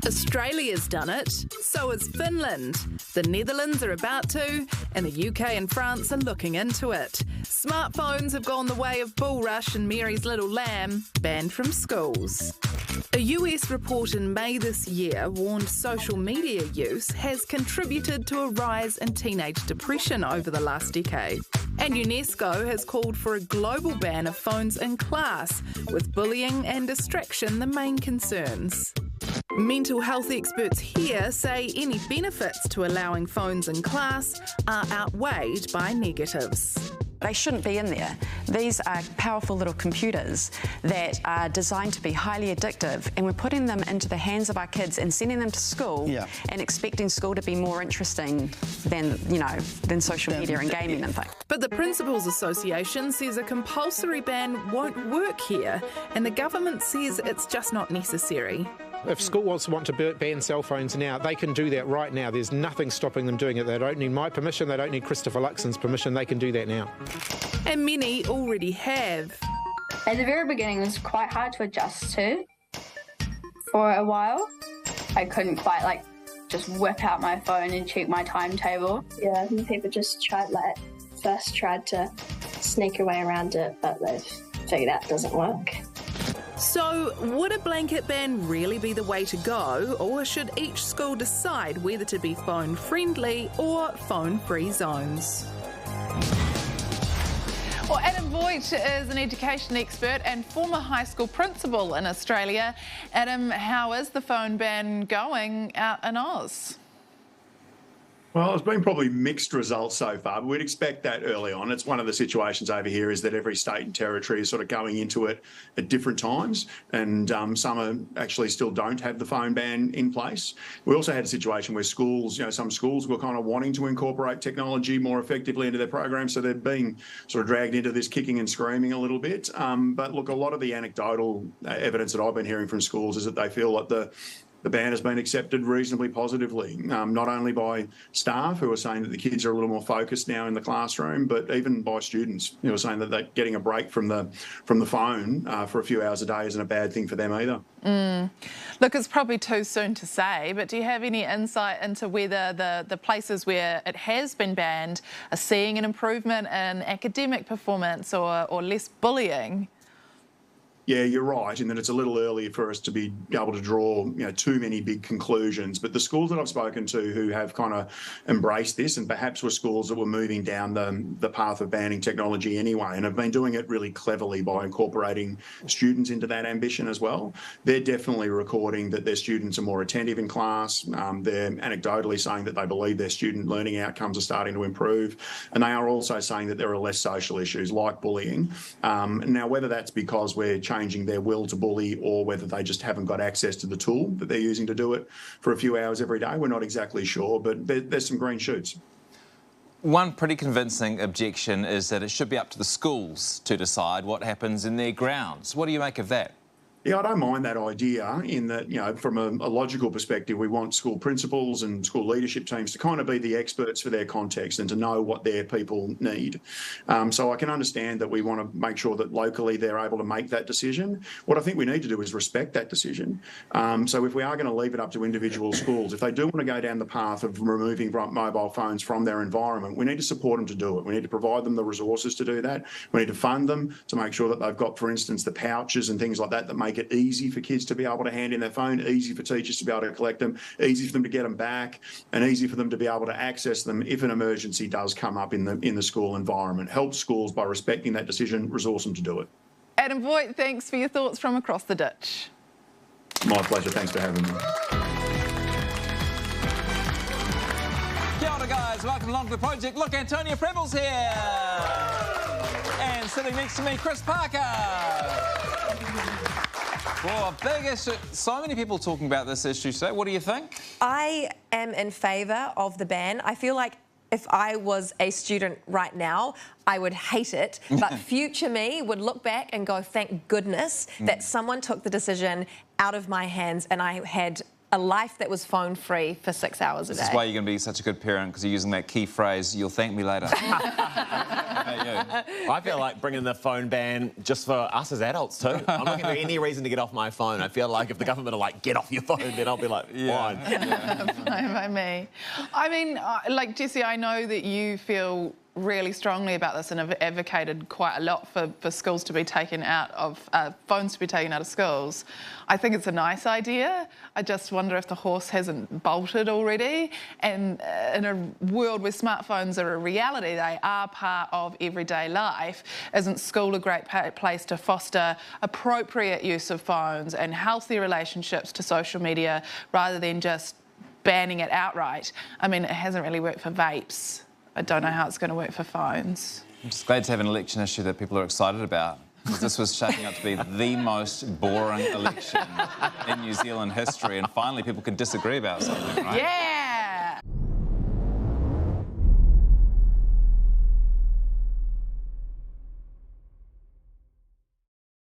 Australia's done it, so has Finland. The Netherlands are about to, and the UK and France are looking into it. Smartphones have gone the way of Bulrush and Mary's Little Lamb, banned from schools. A US report in May this year warned social media use has contributed to a rise in teenage depression over the last decade. And UNESCO has called for a global ban of phones in class, with bullying and distraction the main concerns. Mental health experts here say any benefits to allowing phones in class are outweighed by negatives. They shouldn't be in there. These are powerful little computers that are designed to be highly addictive, and we're putting them into the hands of our kids and sending them to school and expecting school to be more interesting than social media and gaming and things. But the Principals Association says a compulsory ban won't work here, and the government says it's just not necessary. If school want to ban cell phones now, they can do that right now. There's nothing stopping them doing it. They don't need my permission, they don't need Christopher Luxon's permission, they can do that now. And many already have. At the very beginning, it was quite hard to adjust to. For a while, I couldn't quite just whip out my phone and check my timetable. Yeah, I think people just tried to sneak your way around it, but they've figured out it doesn't work. So, would a blanket ban really be the way to go, or should each school decide whether to be phone-friendly or phone-free zones? Well, Adam Voigt is an education expert and former high school principal in Australia. Adam, how is the phone ban going out in Oz? Well, it's been probably mixed results so far, but we'd expect that early on. It's one of the situations over here is that every state and territory is sort of going into it at different times, and some actually still don't have the phone ban in place. We also had a situation where schools, some schools were kind of wanting to incorporate technology more effectively into their programs, so they're being sort of dragged into this kicking and screaming a little bit. But look, a lot of the anecdotal evidence that I've been hearing from schools is that they feel that the ban has been accepted reasonably positively, not only by staff who are saying that the kids are a little more focused now in the classroom, but even by students who are saying that they're getting a break from the phone for a few hours a day isn't a bad thing for them either. Look, it's probably too soon to say, but do you have any insight into whether the places where it has been banned are seeing an improvement in academic performance or less bullying? Yeah, you're right in that it's a little early for us to be able to draw too many big conclusions. But the schools that I've spoken to who have kind of embraced this, and perhaps were schools that were moving down the path of banning technology anyway, and have been doing it really cleverly by incorporating students into that ambition as well, they're definitely recording that their students are more attentive in class. They're anecdotally saying that they believe their student learning outcomes are starting to improve. And they are also saying that there are less social issues like bullying. Now, whether that's because we're changing their will to bully or whether they just haven't got access to the tool that they're using to do it for a few hours every day, we're not exactly sure, but there's some green shoots. One pretty convincing objection is that it should be up to the schools to decide what happens in their grounds. What do you make of that? Yeah, I don't mind that idea in that, from a logical perspective, we want school principals and school leadership teams to kind of be the experts for their context and to know what their people need. So I can understand that we want to make sure that locally they're able to make that decision. What I think we need to do is respect that decision. So if we are going to leave it up to individual schools, if they do want to go down the path of removing mobile phones from their environment, we need to support them to do it. We need to provide them the resources to do that. We need to fund them to make sure that they've got, for instance, the pouches and things like that make it easy for kids to be able to hand in their phone, easy for teachers to be able to collect them, easy for them to get them back, and easy for them to be able to access them if an emergency does come up in the school environment. Help schools by respecting that decision, resource them to do it. Adam Voigt, thanks for your thoughts from across the ditch. My pleasure. Thanks for having me. Kia ora, guys. Welcome along to the project. Look, Antonia Preble's here. And sitting next to me, Chris Parker. Well, a big issue. So many people talking about this issue today. What do you think? I am in favour of the ban. I feel like if I was a student right now, I would hate it. But future me would look back and go, thank goodness that someone took the decision out of my hands and I had a life that was phone-free for 6 hours a day. This is why you're going to be such a good parent, because you're using that key phrase, "You'll thank me later." I feel like bringing the phone ban just for us as adults too. I'm not going to any reason to get off my phone. I feel like if the government are like, get off your phone, then I'll be like, fine. Fine by me. I mean, like, Jessie, I know that you feel really strongly about this and have advocated quite a lot for schools to be taken out of, phones to be taken out of schools. I think it's a nice idea. I just wonder if the horse hasn't bolted already. And in a world where smartphones are a reality, they are part of everyday life, isn't school a great place to foster appropriate use of phones and healthy relationships to social media rather than just banning it outright? I mean, it hasn't really worked for vapes. I don't know how it's going to work for phones. I'm just glad to have an election issue that people are excited about, because this was shaping up to be the most boring election in New Zealand history, and finally people can disagree about something, right? Yeah!